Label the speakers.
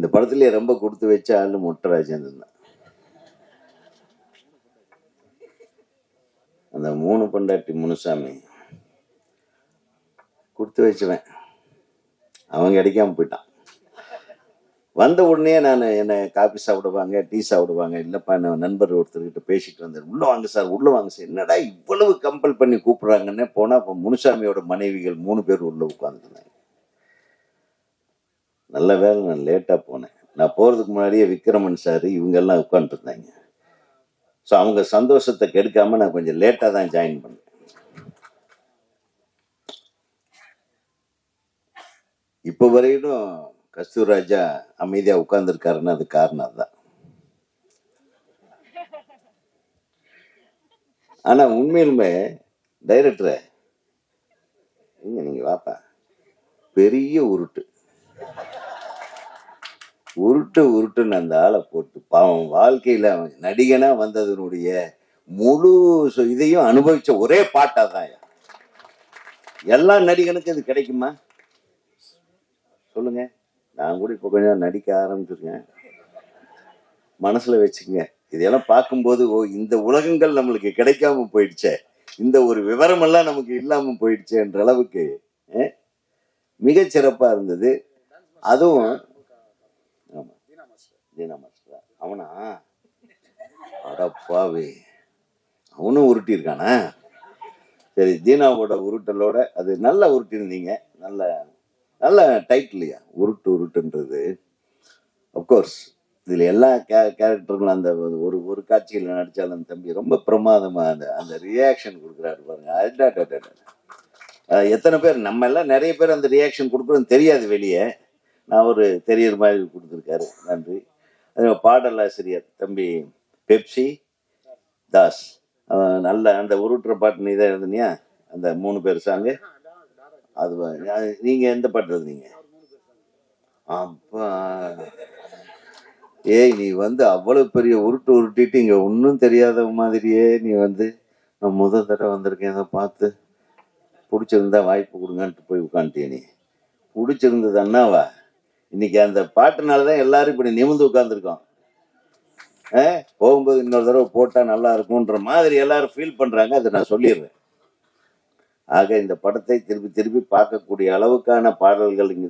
Speaker 1: இந்த படத்துலயே ரொம்ப கொடுத்து வச்ச ஆளு மொட்டை ராஜேந்திரன் தான். அந்த 3 பொண்டாட்டி முனுசாமி கொடுத்து வச்சுவேன், அவன் கிடைக்காம போயிட்டான். வந்த உடனே நான் என்னை காபி சாப்பிடுவாங்க, டீ சாப்பிடுவாங்க, இல்லைப்பா நான் நண்பர் ஒருத்தர்கிட்ட பேசிட்டு வந்தேன், உள்ளே வாங்க சார் உள்ளே வாங்க சார், என்னடா இவ்வளவு கம்பல் பண்ணி கூப்பிடுறாங்கன்னு போனால் இப்போ முனுசாமியோட மனைவிகள் 3 பேர் உள்ளே உட்காந்துருந்தாங்க. நல்ல வேலை நான் லேட்டாக போனேன். நான் போகிறதுக்கு முன்னாடியே விக்ரமன் சார் இவங்கெல்லாம் உட்காந்துருந்தாங்க. ஸோ அவங்க சந்தோஷத்தை கெடுக்காம நான் கொஞ்சம் லேட்டாக தான் ஜாயின் பண்ணேன். இப்போ வரையிலும் கஸ்தூராஜா அமைதியா உட்கார்ந்துருக்காருன்னு அது காரணம் அதுதான். ஆனா உண்மையிலுமே டைரக்டரை நீங்க வாப்பா, பெரிய உருட்டு உருட்டு உருட்டுன்னு அந்த ஆளை போட்டு பாவம் வாழ்க்கையில நடிகனா வந்ததனுடைய முழு இதையும் அனுபவிச்ச ஒரே பாட்டா தான். எல்லா நடிகனுக்கும் இது கிடைக்குமா சொல்லுங்க? நான் கூட இப்போ கொஞ்சம் நடிக்க ஆரம்பிச்சிருக்கேன், மனசுல வச்சுக்கங்க. இதெல்லாம் பார்க்கும்போது ஓ இந்த உலகங்கள் நம்மளுக்கு கிடைக்காம போயிடுச்சே, இந்த ஒரு விவரம் எல்லாம் நமக்கு இல்லாம போயிடுச்சேன்ற அளவுக்கு மிகச்சிறப்பா இருந்தது. அதுவும் ஆமா தீனா மாஸ்டர் அவனா அடப்பாவே, அவனும் உருட்டி இருக்கானா? சரி, தீனாவோட உருட்டலோட அது நல்லா உருட்டி இருந்தீங்க. நல்ல நல்ல டைட்டில்லையா உருட்டு உருட்டுன்றது. அப்கோர்ஸ் இதுல எல்லா கேரக்டர்களும் அந்த ஒரு காட்சியில் நடிச்சாலும் அந்த தம்பி ரொம்ப பிரமாதமா அந்த ரியாக்ஷன் கொடுக்குறாரு பாருங்க. எத்தனை பேர் நம்ம எல்லாம் நிறைய பேர் அந்த ரியாக்ஷன் கொடுக்குறோன்னு தெரியாது வெளியே. நான் ஒரு தெரியற மாதிரி கொடுத்துருக்காரு, நன்றி. பாடலாசிரியர் தம்பி பெப்சி தாஸ், நல்ல அந்த உருட்டுற பாட்டு நீ தான் இருந்தீங்க. அந்த 3 பேர் சாங்கு அது நீங்க எந்த பாட்டு இருந்தீங்க? அப்பா ஏய் நீ அவ்வளவு பெரிய உருட்டு உருட்டிட்டு இங்க ஒன்னும் தெரியாத மாதிரியே நீ நான் முதல் தடவை வந்திருக்கேன், அதை பார்த்து பிடிச்சிருந்தா வாய்ப்பு கொடுங்கன்ட்டு போய் உட்காந்துட்டே. நீ பிடிச்சிருந்தது அண்ணாவா? இன்னைக்கு அந்த பாட்டுனாலதான் எல்லாரும் இப்படி நிமிர்ந்து உட்காந்துருக்கோம். போகும்போது இன்னொரு தடவை போட்டா நல்லா இருக்கும்ன்ற மாதிரி எல்லாரும் ஃபீல் பண்றாங்க. அதை நான் சொல்லிடுறேன். ஆக இந்த படத்தை திருப்பி திருப்பி பார்க்கக்கூடிய அளவுக்கான பாடல்கள் இங்க